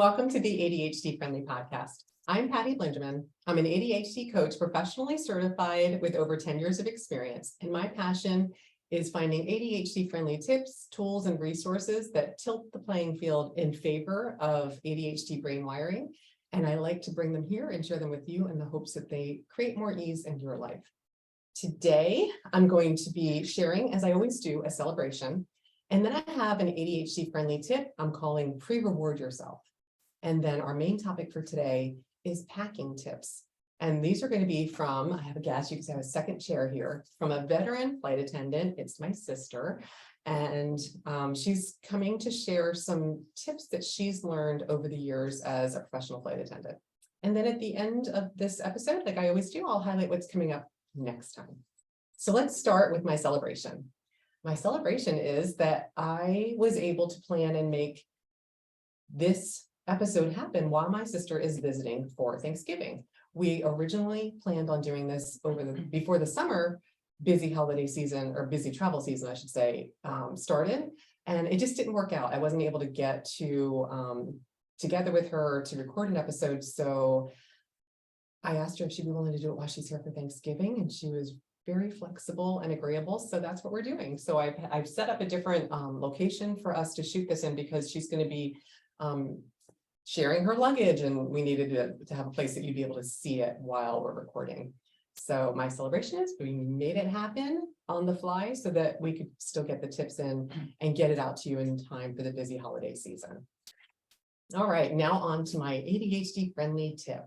welcome to the ADHD Friendly Podcast. I'm Patty Blinderman. I'm an ADHD coach, professionally certified with over 10 years of experience, and my passion is finding ADHD-friendly tips, tools, and resources that tilt the playing field in favor of ADHD brain wiring, and I like to bring them here and share them with you in the hopes that they create more ease in your life. Today, I'm going to be sharing, as I always do, a celebration. And then I have an ADHD-friendly tip I'm calling Pre-Reward Yourself. And then our main topic for today is packing tips. And these are going to be from, I have a guest, you can see I have a second chair here, from a veteran flight attendant. It's my sister. And she's coming to share some tips that she's learned over the years as a professional flight attendant. And then at the end of this episode, like I always do, I'll highlight what's coming up next time. So let's start with my celebration. My celebration is that I was able to plan and make this episode happen while my sister is visiting for Thanksgiving. We originally planned on doing this before the summer busy holiday season, or busy travel season, I should say, started, and it just didn't work out. I wasn't able to get to together with her to record an episode, so I asked her if she'd be willing to do it while she's here for Thanksgiving, and she was very flexible and agreeable. So that's what we're doing. So I've set up a different location for us to shoot this in, because she's going to be sharing her luggage, and we needed to have a place that you'd be able to see it while we're recording. So my celebration is we made it happen on the fly so that we could still get the tips in and get it out to you in time for the busy holiday season. All right, now on to my ADHD friendly tip.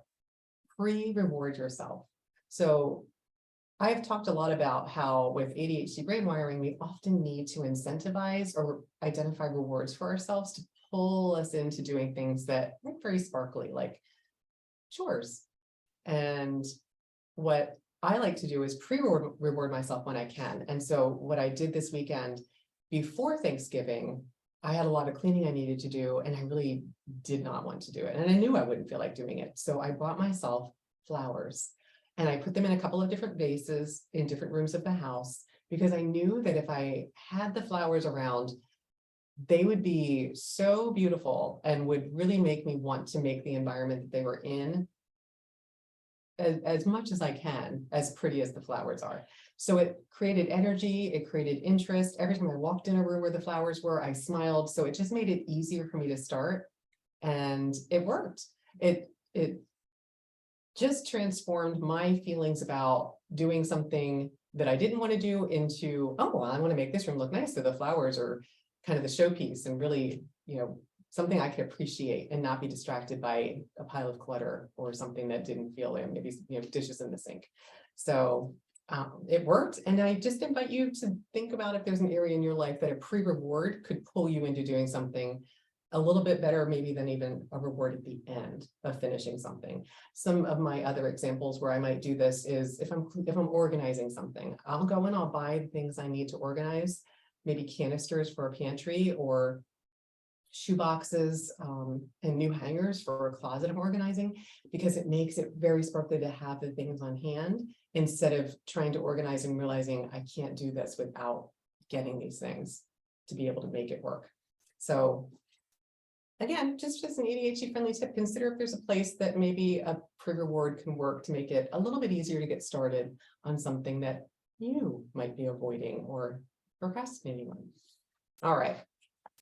Pre-reward yourself. So I've talked a lot about how with ADHD brain wiring, we often need to incentivize or identify rewards for ourselves to pull us into doing things that aren't very sparkly, like chores. And what I like to do is pre-reward myself when I can. And so what I did this weekend before Thanksgiving, I had a lot of cleaning I needed to do, and I really did not want to do it. And I knew I wouldn't feel like doing it. So I bought myself flowers. And I put them in a couple of different vases in different rooms of the house, because I knew that if I had the flowers around, they would be so beautiful and would really make me want to make the environment that they were in as much as I can, as pretty as the flowers are. So it created energy, it created interest. Every time I walked in a room where the flowers were, I smiled. So it just made it easier for me to start. And it worked. It just transformed my feelings about doing something that I didn't want to do into, oh, well, I want to make this room look nice, so the flowers are kind of the showpiece, and really, something I could appreciate and not be distracted by a pile of clutter or something that didn't feel, maybe dishes in the sink. So it worked, and I just invite you to think about if there's an area in your life that a pre-reward could pull you into doing something a little bit better, maybe than even a reward at the end of finishing something. Some of my other examples where I might do this is if I'm organizing something, I'll go and I'll buy the things I need to organize, maybe canisters for a pantry, or shoe boxes and new hangers for a closet I'm organizing, because it makes it very sparkly to have the things on hand instead of trying to organize and realizing I can't do this without getting these things to be able to make it work. So again, just an ADHD friendly tip, consider if there's a place that maybe a pre-reward can work to make it a little bit easier to get started on something that you might be avoiding or procrastinating on. All right,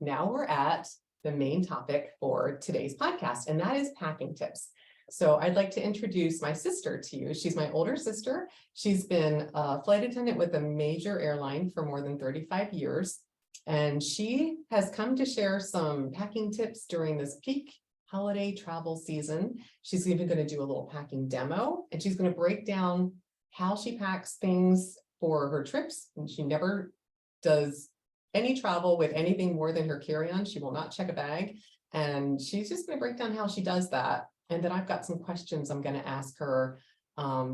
now we're at the main topic for today's podcast, and that is packing tips. So I'd like to introduce my sister to you. She's my older sister. She's been a flight attendant with a major airline for more than 35 years. And she has come to share some packing tips during this peak holiday travel season. She's even going to do a little packing demo, and she's going to break down how she packs things for her trips. And she never does any travel with anything more than her carry-on. She will not check a bag. And she's just going to break down how she does that. And then I've got some questions I'm going to ask her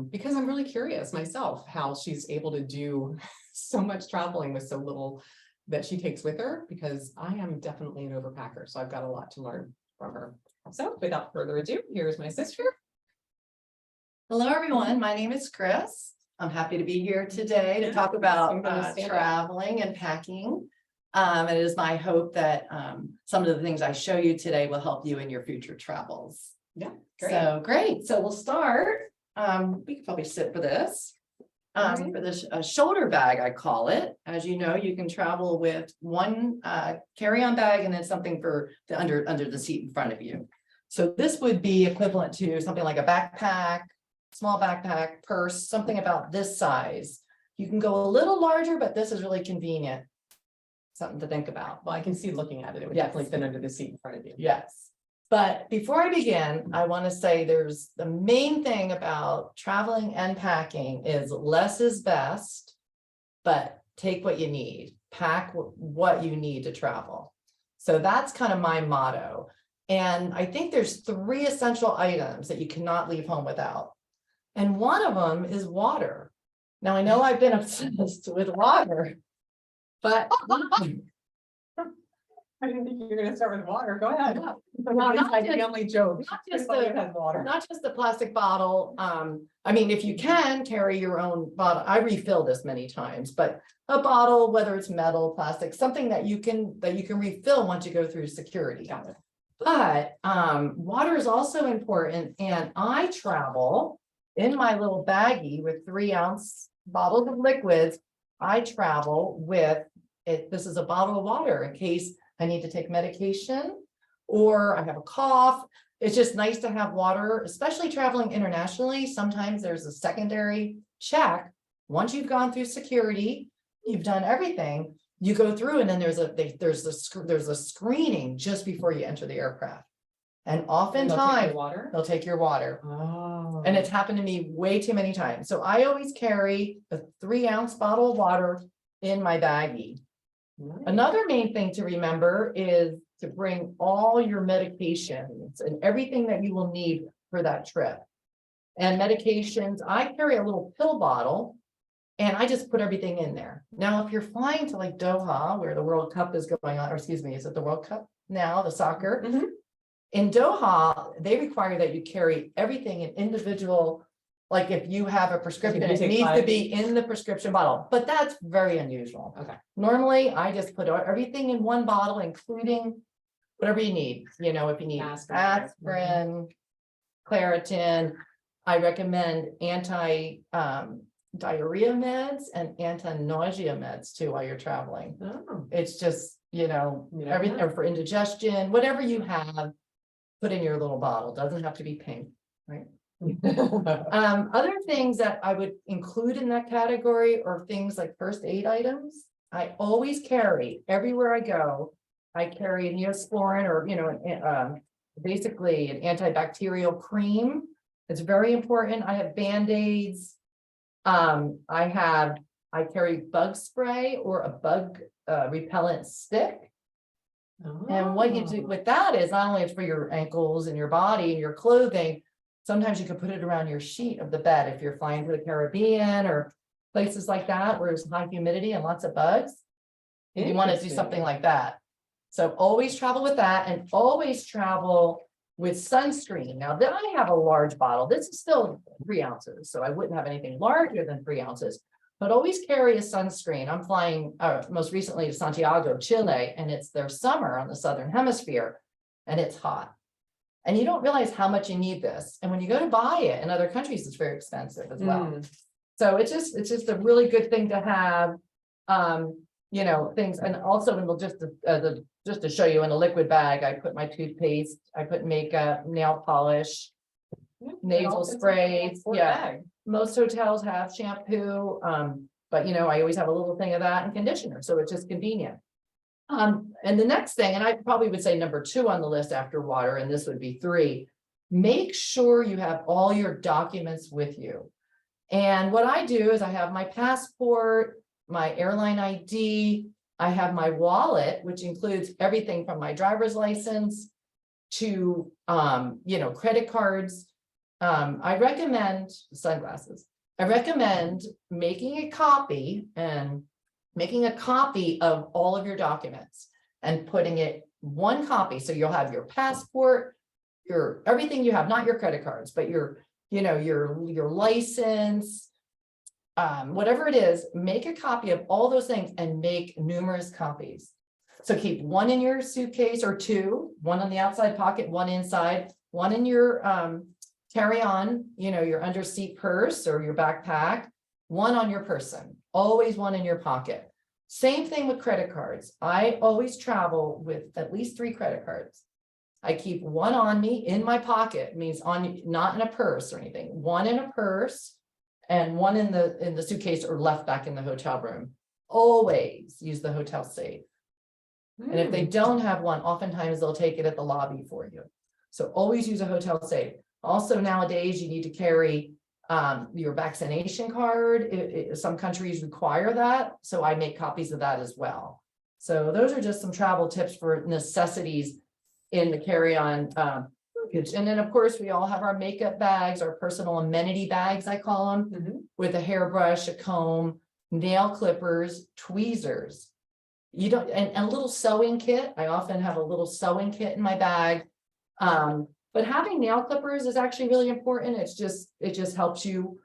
because I'm really curious myself how she's able to do so much traveling with so little that she takes with her, because I am definitely an overpacker. So I've got a lot to learn from her. So without further ado, here's my sister. Hello, everyone. My name is Chris. I'm happy to be here today to talk about traveling and packing. And it is my hope that some of the things I show you today will help you in your future travels. Yeah, great. So great. So we'll start. We can probably sit for this. Alright. For this shoulder bag, I call it. As you know, you can travel with one carry-on bag and then something for the under the seat in front of you. So this would be equivalent to something like a backpack, small backpack, purse, something about this size. You can go a little larger, but this is really convenient. Something to think about. Well, I can see looking at it, it would Yes. definitely fit under the seat in front of you. Yes. But before I begin, I want to say there's the main thing about traveling and packing is less is best, but take what you need, pack what you need to travel. So that's kind of my motto. And I think there's 3 essential items that you cannot leave home without. And one of them is water. Now, I know I've been obsessed with water, but I didn't think you were gonna start with water, go ahead. not It's my just- family joke. not just Everybody the- has water. not just the plastic bottle. I mean, if you can carry your own bottle, I refill this many times, but a bottle, whether it's metal, plastic, something that you can refill once you go through security. Got it. But water is also important, and I travel in my little baggie with 3-ounce bottles of liquids. I travel with it. This is a bottle of water in case I need to take medication or I have a cough. It's just nice to have water, especially traveling internationally. Sometimes there's a secondary check. Once you've gone through security, you've done everything, you go through and then there's a screening just before you enter the aircraft. And And they'll take oftentimes your water? they'll take your water. Oh. And it's happened to me way too many times. So I always carry a 3-ounce bottle of water in my baggie. Nice. Another main thing to remember is to bring all your medications and everything that you will need for that trip. And medications, I carry a little pill bottle and I just put everything in there. Now, if you're flying to like Doha, where the World Cup is going on, or excuse me, is it the World Cup now, the soccer? Mhm. In Doha, they require that you carry everything in individual, like if you have a prescription, you it take needs to 5. be in the prescription bottle, but that's very unusual. Okay. Normally, I just put everything in one bottle, including whatever you need, you know, if you need Aspirin. aspirin, Claritin. I recommend diarrhea meds and anti-nausea meds too while you're traveling. Oh. It's just, you know, You never everything know. for indigestion, whatever you have, put in your little bottle. Doesn't have to be pink, right? Other things that I would include in that category are things like first aid items. I always carry everywhere I go. I carry a Neosporin or, you know, basically an antibacterial cream. It's very important. I have Band-Aids. I carry bug spray or a bug repellent stick. And what you do Oh. with that is not only it's for your ankles and your body and your clothing, sometimes you can put it around your sheet of the bed if you're flying to the Caribbean or places like that where there's high humidity and lots of bugs. You want to do something like that. So always travel with that and always travel with sunscreen. Now then I have a large bottle. This is still 3 ounces, so I wouldn't have anything larger than 3 ounces. But always carry a sunscreen. I'm flying most recently to Santiago, Chile, and it's their summer on the southern hemisphere, and it's hot. And you don't realize how much you need this. And when you go to buy it in other countries, it's very expensive as well. So it's just a really good thing to have. You know, things, and also just to show you in a liquid bag, I put my toothpaste, I put makeup, nail polish, nasal sprays. Yeah. Most hotels have shampoo, but you know, I always have a little thing of that and conditioner, so it's just convenient. And the next thing, and I probably would say number 2 on the list after water, and this would be 3, make sure you have all your documents with you. And what I do is I have my passport, my airline ID, I have my wallet, which includes everything from my driver's license to, you know, credit cards. I recommend sunglasses. I recommend making a copy of all of your documents and putting it one copy. So you'll have your passport, your everything you have, not your credit cards, but your, you know, your license, whatever it is, make a copy of all those things and make numerous copies. So keep one in your suitcase or two, one on the outside pocket, one inside, one in your carry-on, your under seat purse or your backpack, one on your person, always one in your pocket. Same thing with credit cards. I always travel with at least 3 credit cards. I keep one on me in my pocket, means not in a purse or anything, one in a purse and one in the suitcase or left back in the hotel room. Always use the hotel safe. And if they don't have one, oftentimes they'll take it at the lobby for you. So always use a hotel safe. Also nowadays you need to carry your vaccination card. Some countries require that. So I make copies of that as well. So those are just some travel tips for necessities in the carry-on luggage. And then of course we all have our makeup bags, our personal amenity bags, I call them, with a hairbrush, a comb, nail clippers, tweezers. And a little sewing kit. I often have a little sewing kit in my bag. But having nail clippers is actually really important. It just helps you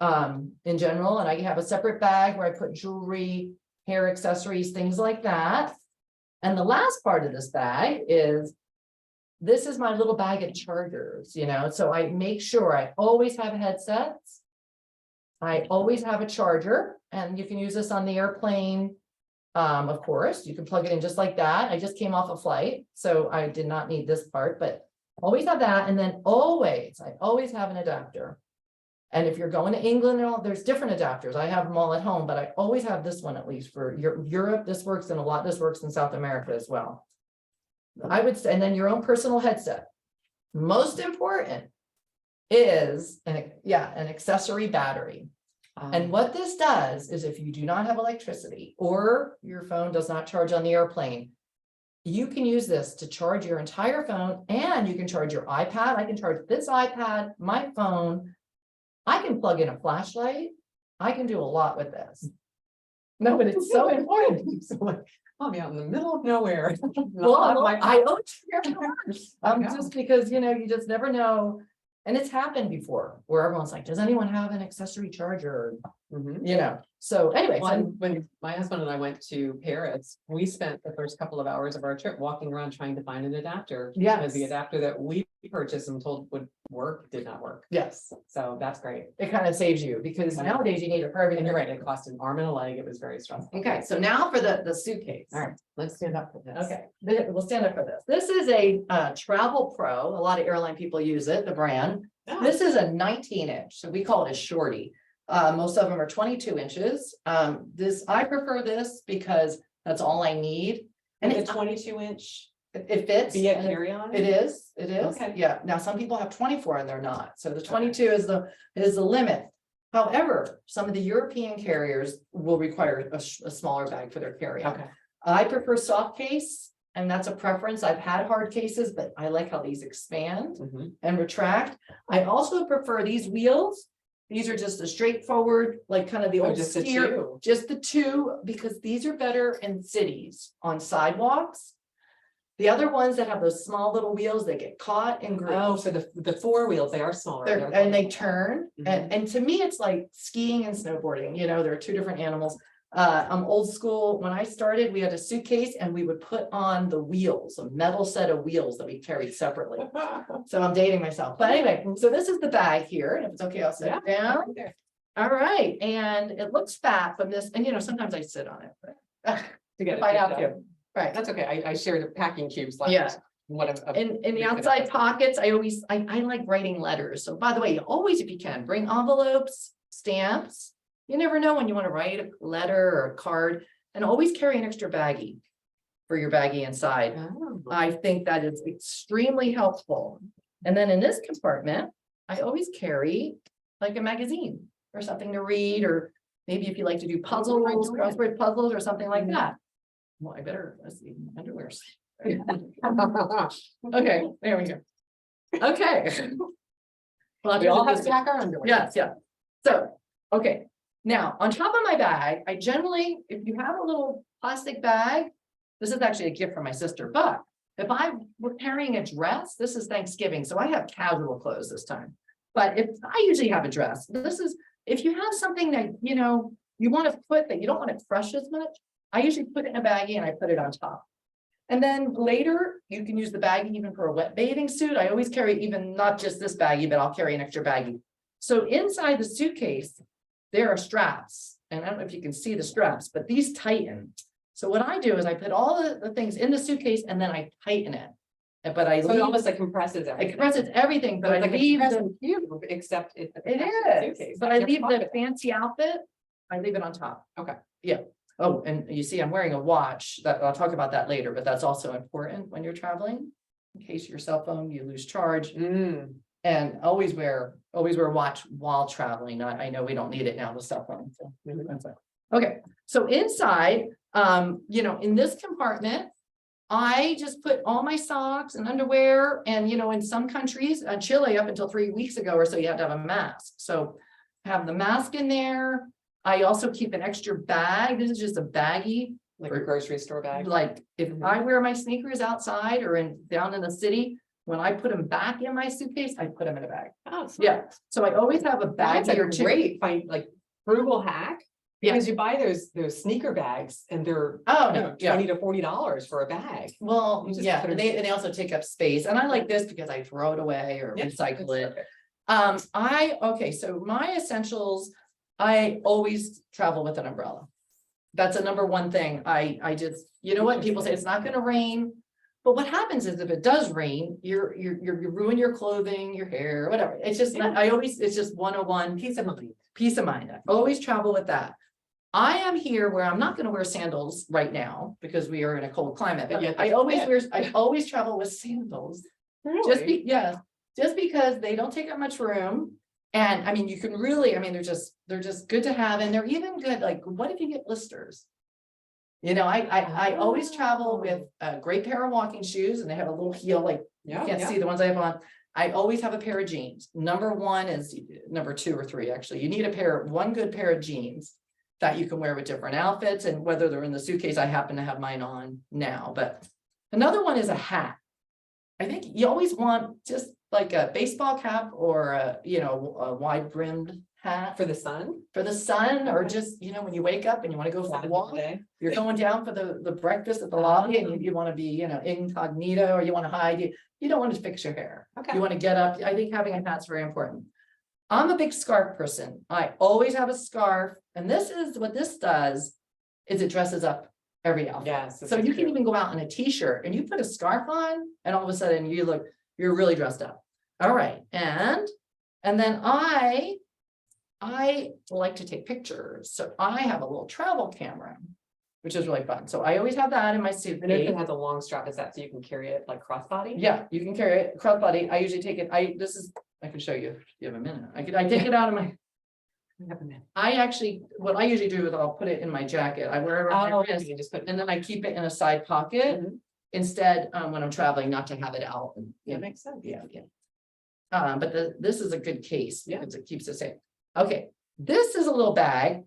in general. And I have a separate bag where I put jewelry, hair accessories, things like that. And the last part of this bag this is my little bag of chargers, so I make sure I always have headsets. I always have a charger, and you can use this on the airplane. Of course, you can plug it in just like that. I just came off a flight, so I did not need this part, but always have that. And then I always have an adapter. And if you're going to England and all, there's different adapters. I have them all at home, but I always have this one, at least for Europe. This works this works in South America as well. I would say, and then your own personal headset. Most important is an accessory battery. And what this does is if you do not have electricity or your phone does not charge on the airplane, you can use this to charge your entire phone, and you can charge your iPad. I can charge this iPad, my phone. I can plug in a flashlight. I can do a lot with this. No, but it's so important. I'll be out in the middle of nowhere. Well, I owe just because, you just never know. And it's happened before where everyone's like, does anyone have an accessory charger? So anyway. When my husband and I went to Paris, we spent the first couple of hours of our trip walking around trying to find an adapter. Yes. Because the adapter that we purchased and told would work did not work. Yes. So that's great. It kind of saves you because nowadays you need it for everything. And you're right, it cost an arm and a leg. It was very stressful. Okay, so now for the suitcase. All right, let's stand up for this. Okay, we'll stand up for this. This is a Travel Pro. A lot of airline people use it, the brand. Oh. This is a 19-inch, so we call it a shorty. Most of them are 22 inches. I prefer this because that's all I need. And it's a 22-inch. It fits. Be a carry-on? It is. Okay. Yeah. Now some people have 24 and they're not. So the 22 is the limit. However, some of the European carriers will require a smaller bag for their carry-on. Okay. I prefer soft case, and that's a preference. I've had hard cases, but I like how these expand and retract. I also prefer these wheels. These are just a straightforward, like kind of the old just the steer, two. just the two, because these are better in cities on sidewalks. The other ones that have those small little wheels, they get caught in grooves. Oh, so the 4 wheels, they are smaller. And they turn. And to me, it's like skiing and snowboarding. There are 2 different animals. I'm old school. When I started, we had a suitcase and we would put on the wheels, a metal set of wheels that we carried separately. So I'm dating myself. But anyway, so this is the bag here. And if it's okay, I'll sit it down. All right. And it looks fat from this. And sometimes I sit on it. To get if I have to. Right. That's okay. I shared the packing cubes. Yeah. In the outside pockets, I like writing letters. So by the way, always, if you can, bring envelopes, stamps. You never know when you want to write a letter or a card, and always carry an extra baggie for your baggie inside. Oh. I think that is extremely helpful. And then in this compartment, I always carry like a magazine or something to read, or maybe if you like to do puzzles, crossword puzzles or something like that. Well, let's see, underwear. Okay, there we go. Okay. Well, We all have to pack our underwear. Yes, yeah. So, okay. Now, on top of my bag, I generally, if you have a little plastic bag, this is actually a gift from my sister, but if I were carrying a dress, this is Thanksgiving, so I have casual clothes this time. But if I usually have a dress, if you have something that, you want to put that you don't want it fresh as much, I usually put it in a baggie and I put it on top. And then later, you can use the baggie even for a wet bathing suit. I always carry even not just this baggie, but I'll carry an extra baggie. So inside the suitcase, there are straps. And I don't know if you can see the straps, but these tighten. So what I do is I put all the things in the suitcase and then I tighten it. But I So it leave, almost like compresses it everything. compresses everything, but I It's like a leave the, compressing cube, except it's it attached to the is, suitcase. but I I never leave thought the of that. fancy outfit, I leave it on top. Okay. Yeah. Oh, and you see, I'm wearing a watch that I'll talk about that later, but that's also important when you're traveling. In case your cell phone, you lose charge, Mm. and always wear a watch while traveling. I know we don't need it now, the cell phone. So Mhm. that's fine. Okay, so inside, in this compartment, I just put all my socks and underwear, and in some countries, Chile, up until 3 weeks ago or so, you have to have a mask. So have the mask in there. I also keep an extra bag. This is just a baggie. Like a grocery store bag. Like if I wear my sneakers outside or down in the city, when I put them back in my suitcase, I put them in a bag. Oh, smart. Yeah, so I always have a That's baggie a or two. great frugal hack. Yeah. Because you buy those sneaker bags and they're Oh, no, yeah. $20 to $40 for a bag. Well, You just yeah, put and it- they also take up space, and I like this because I throw it away or Yeah, recycle that's it. perfect. Okay, so my essentials, I always travel with an umbrella. That's a number one thing. I just, what people say, it's not gonna rain. But what happens is if it does rain, you ruin your clothing, your hair, whatever. It's just, it's just 101 Peace of mind. peace of mind. I always travel with that. I am here where I'm not gonna wear sandals right now because we are in a cold climate, but Yeah, I always travel with sandals. Really? Just because they don't take up much room. And I mean, you can really, they're just good to have, and they're even good, like, what if you get blisters? I always travel with a great pair of walking shoes, and they have a little heel, like, you Yeah, can't yeah. see the ones I have on. I always have a pair of jeans. Number one is, number two or three, actually, you need one good pair of jeans that you can wear with different outfits, and whether they're in the suitcase, I happen to have mine on now, but another one is a hat. I think you always want just like a baseball cap or a wide brimmed hat For the sun? or just, when you wake up and you want to go for a walk, you're going down for the breakfast at the lobby and you want to be, incognito, or you want to hide, you don't want to fix your hair. Okay. You want to get up. I think having a hat's very important. I'm a big scarf person. I always have a scarf, and this is what this does is it dresses up every outfit. Yes. So you can even go out in a t-shirt and you put a scarf on and all of a sudden you're really dressed up. All right. And then I like to take pictures. So I have a little travel camera, which is really fun. So I always have that in my And if suitcase. it has a long strap, is that so you can carry it like crossbody? Yeah, you can carry it crossbody. I usually take it. I can show you if you have a minute. I take it out of my, what I usually do is I'll put it in my jacket. I wear it around my Oh, wrist, you can just put. and then I keep it in a side pocket. Mhm. Instead, when I'm traveling, not to have it out. That makes sense. Yeah. But this is a good case Yeah. because it keeps it safe. Okay, this is a little bag.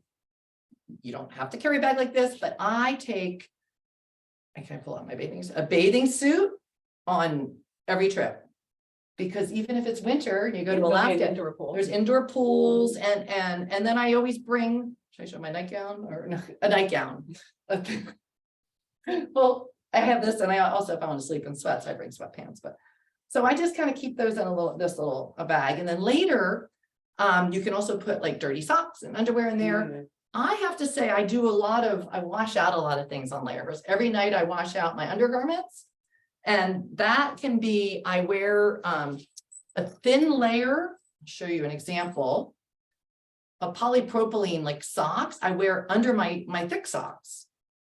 You don't have to carry a bag like this, but I can pull out my a bathing suit on every trip. Because even if it's winter and you go to Alaska, Indoor pool. there's indoor pools, and then I always bring, should I show my nightgown or no, a nightgown? Well, I have this, and I also, if I want to sleep in sweats, I bring sweatpants, but. So I just kind of keep those in this little bag, and then later, you can also put like dirty socks and underwear in there. Mhm. I have to say, I wash out a lot of things on layers. Every night I wash out my undergarments. And that can be, I wear a thin layer, I'll show you an example, of polypropylene like socks I wear under my thick socks.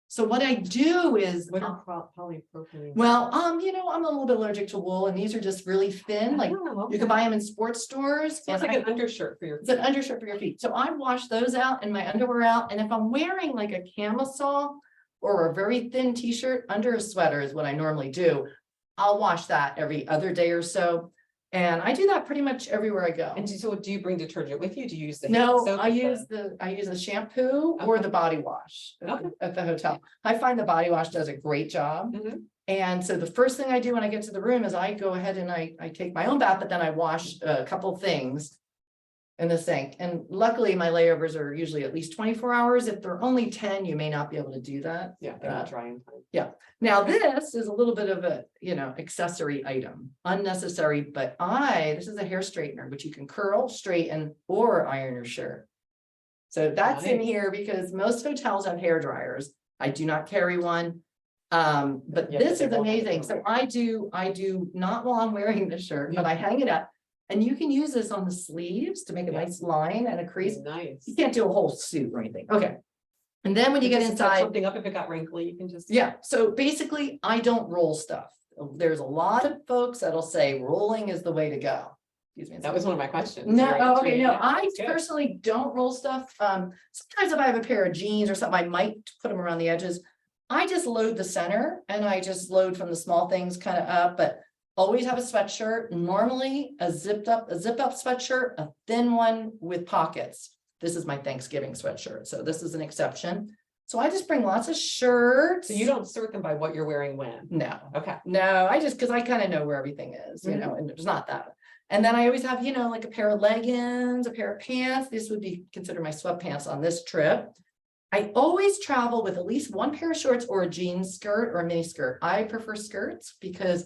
So what I do is, What are polypropylene? well, I'm a little bit allergic to wool, and these are just really thin, like Oh, you can buy them in sports stores. So it's and like an undershirt for your. It's an undershirt for your feet. So I wash those out and my underwear out. And if I'm wearing like a camisole or a very thin t-shirt under a sweater is what I normally do, I'll wash that every other day or so. And I do that pretty much everywhere I go. And so do you bring detergent with you? Do you use the? hand No, soap I with use the shampoo or Okay. the body wash Okay. at the hotel. I find the body wash does a great job. Mhm. And so the first thing I do when I get to the room is I go ahead and I take my own bath, but then I wash a couple things. in the sink. And luckily my layovers are usually at least 24 hours. If they're only 10, you may not be able to do that. Yeah, they're not dry in time. Now this is a little bit of a, accessory item, unnecessary, but this is a hair straightener, which you can curl, straighten, or iron your shirt. So that's in Nice. here because most hotels have hair dryers. I do not carry one. But Yeah, this they is won't amazing. go So I do not while I'm wearing the shirt, but I hang it up. And you can use this on the sleeves to make a nice line and a crease. Nice. You can't do a whole suit or anything. Okay. And then when you But get just to touch inside, something up, if it got wrinkly, you can just. yeah, so basically I don't roll stuff. There's a lot of folks that'll say rolling is the way to go. Excuse me. That was one of my questions. No, You're oh, okay, answering no, it. I That's good. personally don't roll stuff. Sometimes if I have a pair of jeans or something, I might put them around the edges. I just load the center and I just load from the small things kind of up, but always have a sweatshirt, normally a zip up sweatshirt, a thin one with pockets. This is my Thanksgiving sweatshirt, so this is an exception. So I just bring lots of shirts. So you don't sort them by what you're wearing when? No, Okay. no, because I kind of know where everything is, and there's not that. And then I always have, like a pair of leggings, a pair of pants. This would be considered my sweatpants on this trip. I always travel with at least one pair of shorts or a jeans skirt or a mini skirt. I prefer skirts because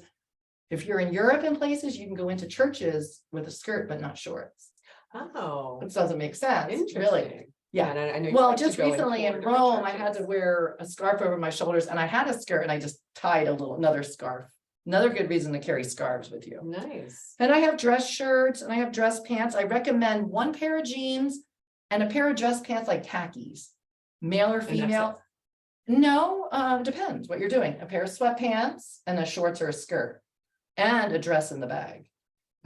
if you're in Europe and places, you can go into churches with a skirt, but not shorts. Oh, It doesn't make sense, interesting. really. Yeah. And I know. Well, like to just go recently in four different Rome, I had to churches. wear a scarf over my shoulders and I had a skirt and I just tied another scarf. Another good reason to carry scarves with you. Nice. And I have dress shirts and I have dress pants. I recommend one pair of jeans and a pair of dress pants like khakis, male or that's female. No, depends what you're doing. A pair of sweatpants and a shorts or a skirt and a dress in the bag.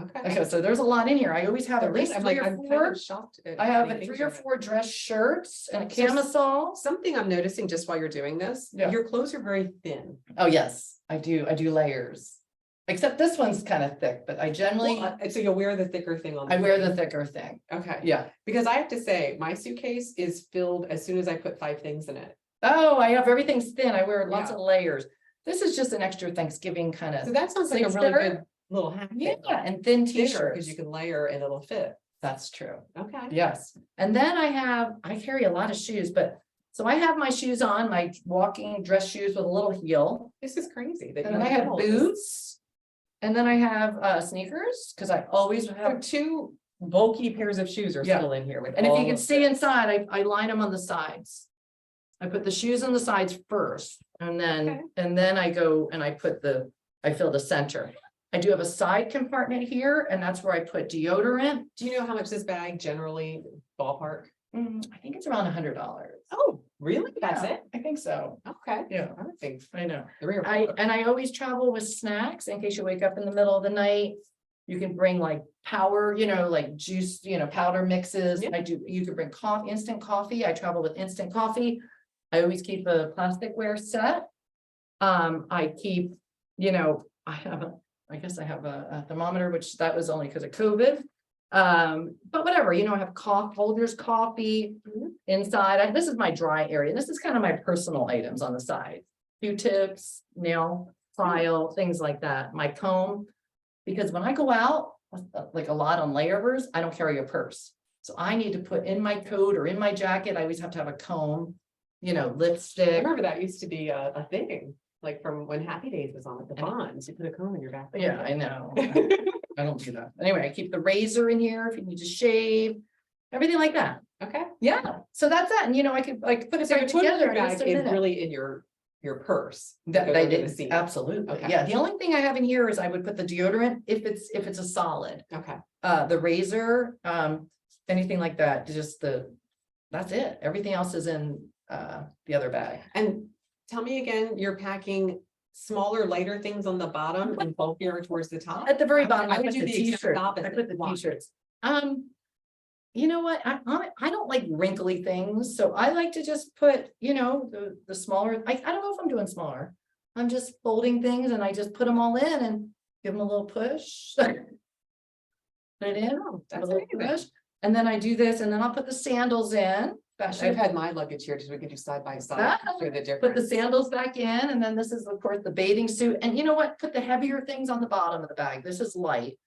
Okay. Okay, so there's a lot in here. I always have at There is. least I'm three like, or I'm kind four. of shocked. at I how have many three things or are in it. four dress shirts and a So camisole. Something I'm noticing just while you're doing this, Yeah. your clothes are very thin. Oh, yes, I do layers. Except this one's kind of thick, but I generally, So you'll wear the thicker thing on. I wear the thicker thing. Okay. Yeah. Because I have to say, my suitcase is filled as soon as I put 5 things in it. Oh, I have everything's thin. I wear lots Yeah. of layers. This is just an extra Thanksgiving kind So of, that sounds like a really Sister? good little hack. yeah, and thin Because t-shirts. you can layer and it'll fit. That's true. Okay. Yes. And then I carry a lot of shoes, but so I have my shoes on, my walking dress shoes with a little heel. This is crazy. That And you then I have all this. boots. And then I have sneakers because I always So have. 2 bulky pairs of shoes are Yeah. still in here with. And if you all can of see this. inside, I line them on the sides. I put the shoes on the sides first, and Okay. then I go and I fill the center. I do have a side compartment here, and that's where I put deodorant. Do you know how much this bag generally ballpark? I think it's around $100. Oh, really? That's Yeah, it? I think so. Okay. Yeah, I would think I know. 3 or 4. I always travel with snacks in case you wake up in the middle of the night. You can bring like power, like juice, powder mixes. Yeah. You could bring instant coffee. I travel with instant coffee. I always keep a plasticware set. I keep, I guess I have a thermometer, which that was only because of COVID. But whatever, I have Folgers coffee inside. This is my dry area. This is kind of my personal items on the side. Q-tips, nail file, things like that. My comb, because when I go out, like a lot on layovers, I don't carry a purse. So I need to put in my coat or in my jacket. I always have to have a comb, I lipstick. remember that used to be a thing, like from when Happy Days was on with the bonds, you put a comb in your back. Yeah, I know. I don't do that. Anyway, I keep the razor in here if you need to shave, everything like that. Okay. Yeah, so that's that. And I could put it So your back together toiletry in just bag a is minute. really in your purse. That goes they under the did, seat. absolutely. Okay. Yeah, the only thing I have in here is I would put the deodorant if it's a solid. Okay. The razor, anything like that, that's it. Everything else is in the other bag. And tell me again, you're packing smaller, lighter things on the bottom and bulkier towards the top? At the very Okay, bottom, I I would put do the the exact t-shirt. I opposite. put the Why? t-shirts. You know what? I don't like wrinkly things, so I like to just put, the smaller. I don't know if I'm doing smaller. I'm just folding things and I just put them all in and give them a little push. Put it in. Oh, give that's a little amazing. push, and then I do this, and then I'll put the sandals in. I should have had my luggage here, just we could do side by side. Ah, Show the Put the difference. sandals back in, and then this is, of course, the bathing suit. And you know what? Put the heavier things on the bottom of the bag. This is light.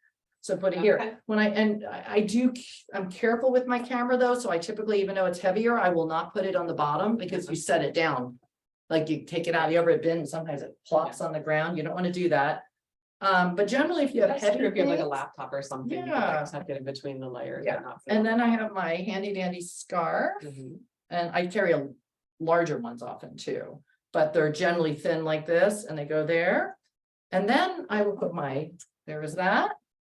So put it here. Okay. When I'm careful with my camera though, so I typically, even though it's heavier, I will not put it on the bottom because you set it down. Like you take it out, you ever been, sometimes it plops on the ground. You don't want to do that. But generally, if you have That's heavy true, if you have like a things- laptop or something, you can Yeah. like tuck it in between the layers. Yeah. but not And then I have my handy dandy scarf. Mhm. And I carry larger ones often too, but they're generally thin like this and they go there. And then I will put there is that.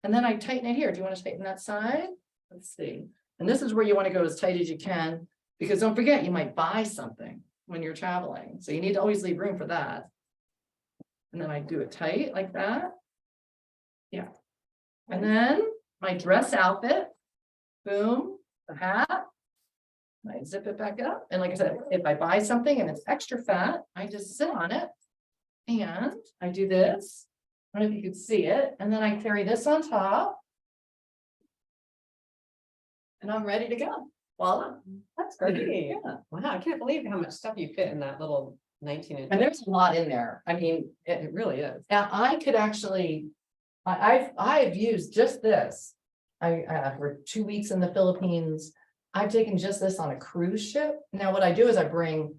And then I tighten it here. Do you want to tighten that side? Let's see. And this is where you want to go as tight as you can, because don't forget, you might buy something when you're traveling. So you need to always leave room for that. And then I do it tight like that. Yeah. And then my dress outfit, boom, the hat. I zip it back up. And like I said, if I buy something and it's extra fat, I just sit on it. And I do this. I don't know if you could see it. And then I carry this on top. And I'm ready to go. Voila. That's great. Yeah. Wow, I can't believe how much stuff you fit in that little 19-inch. And there's a lot in there. I mean, It really is. now I could actually, I've used just this. For 2 weeks in the Philippines, I've taken just this on a cruise ship. Now what I do is I bring,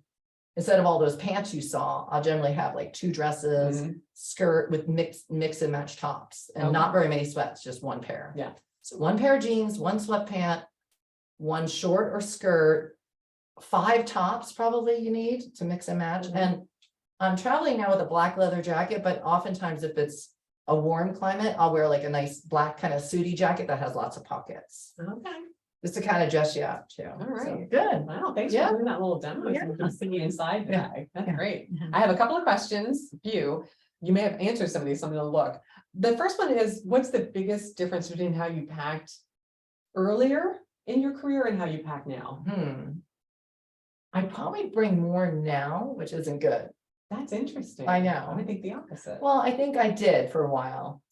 instead of all those pants you saw, I'll generally have like 2 dresses, Mhm. skirt with mix and match tops, and Okay. not very many sweats, just one pair. Yeah. So 1 pair of jeans, 1 sweatpant, 1 short or skirt, 5 tops probably you need to mix and match. Mhm. And I'm traveling now with a black leather jacket, but oftentimes if it's a warm climate, I'll wear like a nice black kind of sooty jacket that has lots of pockets. Okay. Just to kind of dress you up too. All right. So, good. Wow, thanks Yeah. for doing that little demo. Yeah. You can see inside the Yeah. bag. That's Yeah. great. Yeah. I have a couple of questions. You may have answered some of these, something to look. The first one is, what's the biggest difference between how you packed earlier in your career and how you pack now? I probably bring more now, which isn't good. That's interesting. I know. I think the opposite. Well, I think I did for a while.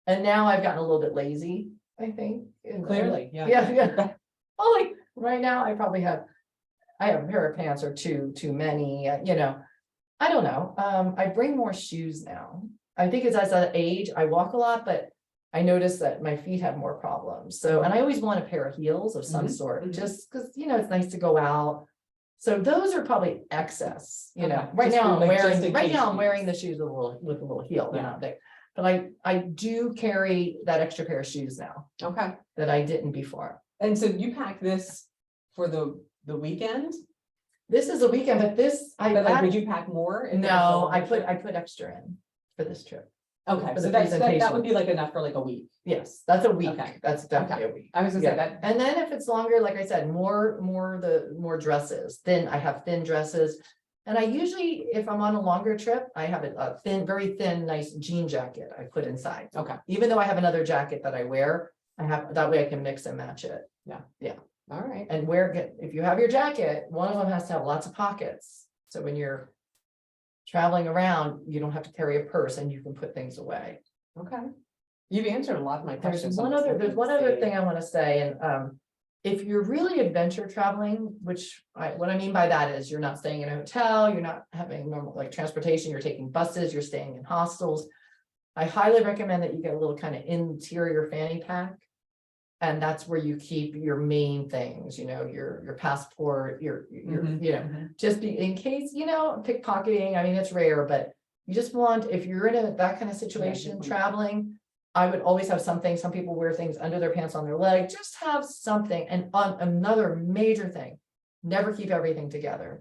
And now I've gotten a little bit lazy, I think. Clearly, yeah. Yeah. Oh, like right now I probably have a pair of pants or too many, I don't know. I bring more shoes now. I think it's as I age, I walk a lot, but I notice that my feet have more problems. So, and I always want a pair of heels of some Mhm, sort, mhm. just because, it's nice to go out. So those are probably excess, Okay, right just now I'm for, like, just wearing, in right case now I'm you- wearing the shoes with a little heel, they're Yeah. not big. But I do carry that extra pair of shoes now Okay. that I didn't before. And so you pack this for the weekend? This is a weekend, but this, But like, I, would you pack more? if it was a no, longer trip? I put extra in for this trip. Okay, for so the that presentation. would be like enough for like a week. Yes, that's a week. Okay. That's definitely a week. I was gonna say that. And then if it's longer, like I said, more dresses, I have thin dresses. And I usually, if I'm on a longer trip, I have a thin, very thin, nice jean jacket I put inside. Okay, Even though I have another jacket that I wear, that way I can mix and match it. all right. And if you have your jacket, one of them has to have lots of pockets. So when you're traveling around, you don't have to carry a purse and you can put things away. Okay. You've answered a lot of my questions. There's one other thing I want to say, and if you're really adventure traveling, what I mean by that is you're not staying in a hotel, you're not having normal like transportation, you're taking buses, you're staying in hostels. I highly recommend that you get a little kind of interior fanny pack. And that's where you keep your main things, your passport, Mhm. just in case, pickpocketing. I mean, it's rare, but you just want, if you're in that kind of situation, definitely. traveling, I would always have something. Some people wear things under their pants on their leg, just have something. And on another major thing, never keep everything together.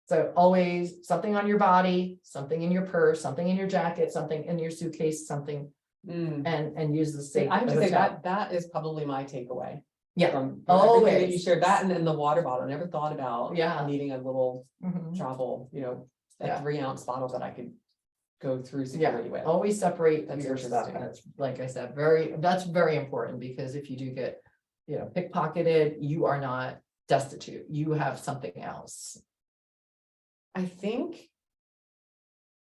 So always something on your body, something in your purse, something in your jacket, something in your suitcase, something, and use the safe. I have to say hotel. that is probably my takeaway. Yeah. From everything that you Always. shared, that and then the water bottle. I never thought about Yeah. needing a little Mhm. travel, a Yeah. 3-ounce bottle that I could go through Yeah, security with. always separate That's your stuff. interesting. That's, like I said, that's very important, because if you do get, pickpocketed, you are not destitute. You have something else. I think.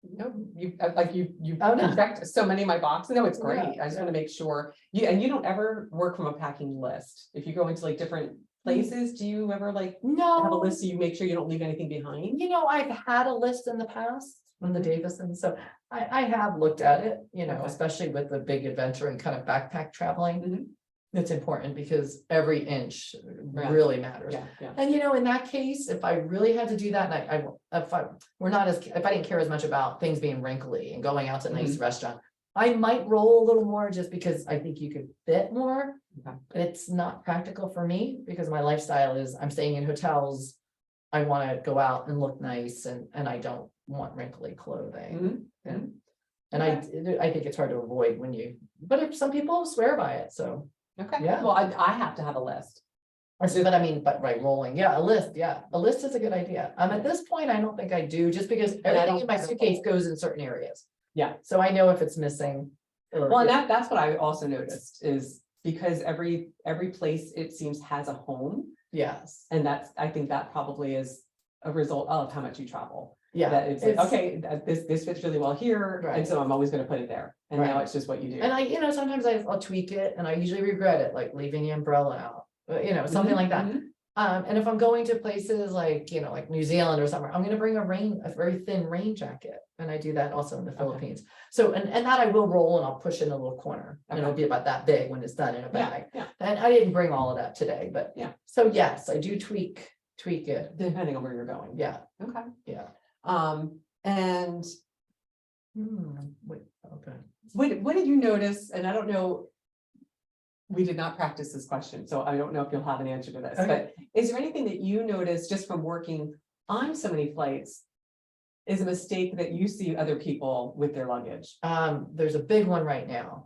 You Oh, no. checked so many of my boxes. No, it's great. Yeah, I just yeah. want to make sure you don't ever work from a packing list. If you go into like different places, do you ever like have a No, list so you make sure you don't leave anything behind? I've had a list in the past from the Davison. So I have looked at it, you know, Okay. especially with the big adventure and kind of backpack traveling. Mhm. It's important because every inch Right. really matters. Yeah, yeah. And you know, in that case, if I really had to do that, and if I didn't care as much about things being wrinkly and going out to a nice restaurant, I might roll a little more just because I think you could fit more. Okay. But it's not practical for me because my lifestyle is I'm staying in hotels. I want to go out and look nice and I don't want wrinkly clothing. Mhm. And I think it's hard to avoid but if some people swear by it, so. Okay, Yeah. well, I have to have a list. But right, rolling, a list is a good idea. At this point, I don't think I do, just because everything in my suitcase goes in certain areas. Yeah. So I know if it's missing. Well, and that's what I also noticed is because every place it seems has a home. Yes, And I think that probably is a result of how much you travel. yeah. That it's like, okay, this fits really well here, and Right. so I'm always gonna put it there. And now Right. it's just what you do. And sometimes I'll tweak it and I usually regret it, like leaving the umbrella out, something like that. Mhm. And if I'm going to places like, like New Zealand or somewhere, I'm gonna bring a very thin rain jacket. And I do that also in the Philippines. So, and that I will roll and I'll push in a little corner. And it'll Okay. be about that big when it's done in a Yeah, bag. yeah, And I didn't bring all of that today, but Yeah. So yes, I do tweak it. depending on where you're going. Yeah, Okay. yeah. And Wait, okay. what did you notice? And I don't know. We did not practice this question, so I don't know if you'll have an answer to this, Okay. but is there anything that you noticed just from working on so many flights? Is a mistake that you see other people with their luggage? There's a big one right now.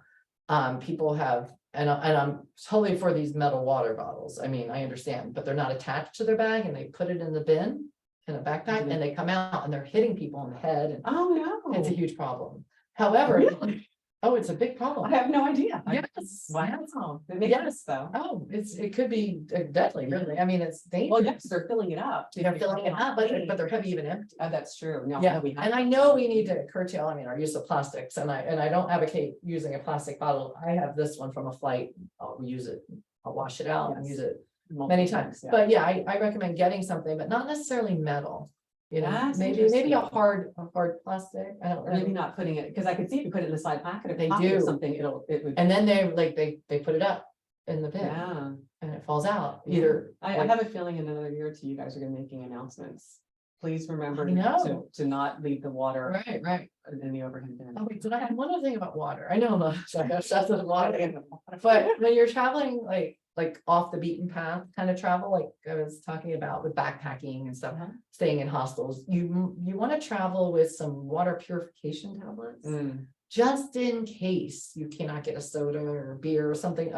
People have, and I'm totally for these metal water bottles. I mean, I understand, but they're not attached to their bag and they put it in the bin in a backpack and they come out and they're hitting people in the head. And Oh, no. it's a huge problem. However, Really? oh, it's a big I problem. have no idea. Yes. Wow. It makes Yes. sense though. Oh, it could be deadly, really. I mean, it's Well, dangerous. yes, they're filling it up. They're filling it up, but they're heavy even empty. That's true. No, Yeah, we have. and I know we need to curtail, our use of plastics, and I don't advocate using a plastic bottle. I have this one from a flight. I'll use it, I'll wash it out and Yes. use it multiple many times. yeah. But yeah, I recommend getting something, but not necessarily metal. That's Maybe interesting. a hard plastic. I don't Or maybe know. not putting it, because I could see if you put it in the side pocket They of do. something, it would. And then they put it up in the bin Yeah. and it falls out Yeah. either. I like- have a feeling in another year or two, you guys are gonna be making announcements. Please remember I know. to not leave the water Right. in the overhead bin. Oh, wait, did I have one other thing about water? I know I'm not, I have stuff with water. But when you're traveling like off the beaten path kind of travel, like I was talking about with backpacking and stuff, Uh-huh. staying in hostels, you want to travel with some water purification tablets, Mm, just in case you cannot get a soda or beer or something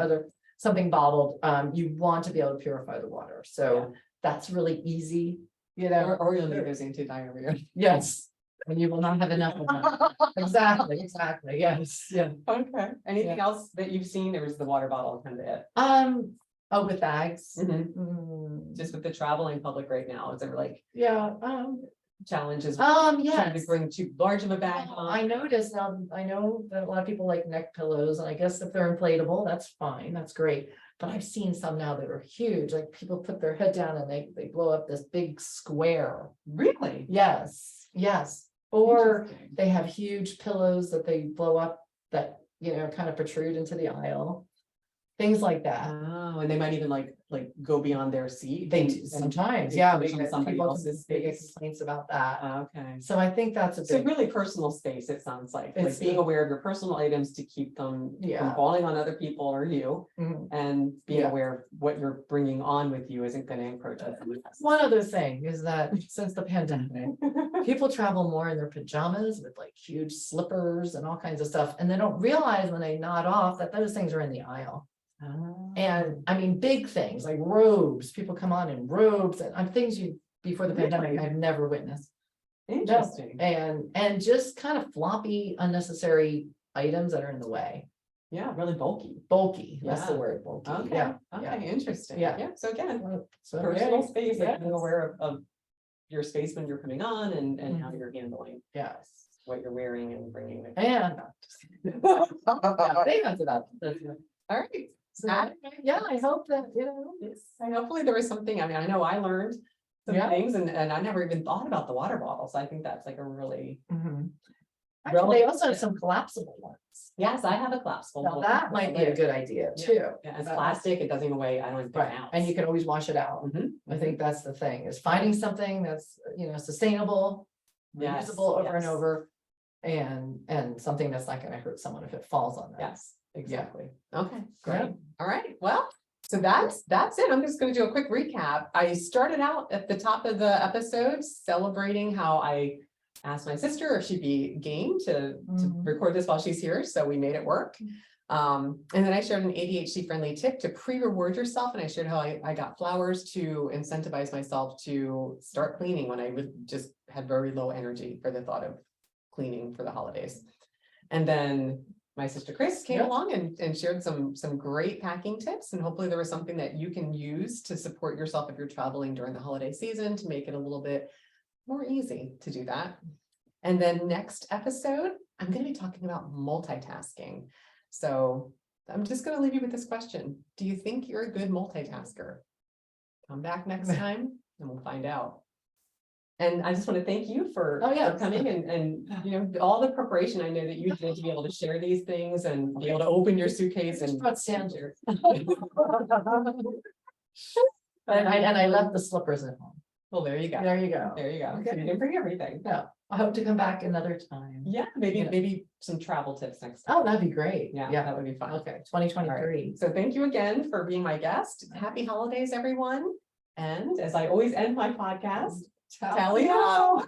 bottled. You want to be able to purify the water. So that's really easy, or you'll need those anti-diarrhea. Yes. And you will not have enough of that. Exactly, yes, yeah. Okay, anything else that you've seen, or is the water bottle kind of it? Oh, with bags. Mhm. Mm, Just with the travel in public right now, is there like yeah, challenges? Trying to yes. bring too large of a bag Well, on? I noticed now, I know that a lot of people like neck pillows, and I guess if they're inflatable, that's fine, that's great. But I've seen some now that are huge, like people put their head down and they blow up this big square. Really? Yes. Or Interesting. they have huge pillows that they blow up that, kind of protrude into the aisle. Things like that. Oh, and they might even like go beyond their seat. They and- do and sometimes, they yeah, push on because somebody people else's make space. complaints about that. Okay. So I think that's a So big, really personal space, it sounds like It's- being aware of your personal items to keep them from Yeah. falling on other people or you, Mhm. and being Yeah. aware of what you're bringing on with you isn't gonna encroach on someone else. one other thing is that since the pandemic, people travel more in their pajamas with like huge slippers and all kinds of stuff, and they don't realize when they nod off that those things are in the aisle. Oh. And I mean, big things like robes, people come on in robes and things before the pandemic, Really? I've never witnessed. Interesting. And just kind of floppy, unnecessary items that are in the way. Yeah, really bulky. Bulky, that's the Yeah. word, bulky. Okay, Yeah. okay, interesting. Yeah. Yeah, so again, So, personal space, yeah. like being aware of your space when you're coming on and how Mhm. you're handling Yes. what you're wearing and bringing with. And. No, just kidding. Yeah, they answer that. All right. So, yeah, I hope that, Yes, and hopefully there was something, I mean, I know I learned some Yeah. things, and I never even thought about the water bottle. So I think that's like a really, Actually, they also have some collapsible ones. yes, I have a collapsible. Now that might be a good idea Yeah. too. Yeah, it's plastic, it doesn't even weigh, I don't even think Right, an ounce. and you can always wash it out. Mhm. I think that's the thing, is finding something that's, sustainable, Yes, reusable over and yes. over. And something that's not gonna hurt someone if it falls on them. Yes, exactly. Okay, great. Yeah. All right, well, so that's it. I'm just gonna do a quick recap. I started out at the top of the episode celebrating how I asked my sister if she'd be game to Mhm. record this while she's here, so we made it work. And then I shared an ADHD friendly tip to pre-reward yourself, and I shared how I got flowers to incentivize myself to start cleaning when I would just had very low energy for the thought of cleaning for the holidays. And then my sister Chris came Yep. along and shared some great packing tips, and hopefully there was something that you can use to support yourself if you're traveling during the holiday season to make it a little bit more easy to do that. And then next episode, I'm going to be talking about multitasking. So I'm just going to leave you with this question. Do you think you're a good multitasker? Come back next time and we'll find out. And I just want to thank you for, Oh, yeah. for coming and all the preparation I know that you did to be able to share these things and be able to open your suitcase Just and. brought sandals. And I left the slippers at home. Well, there you go. There you go. There you go. Okay. So you didn't bring everything. Yeah, I hope to come back another time. Yeah, maybe, Yeah. maybe some travel tips next time. Oh, that'd be great. Yeah, Yeah, that would be fun. okay, 2023. So thank you again for being my guest. Happy holidays, everyone. And as I always end my podcast, tally ho.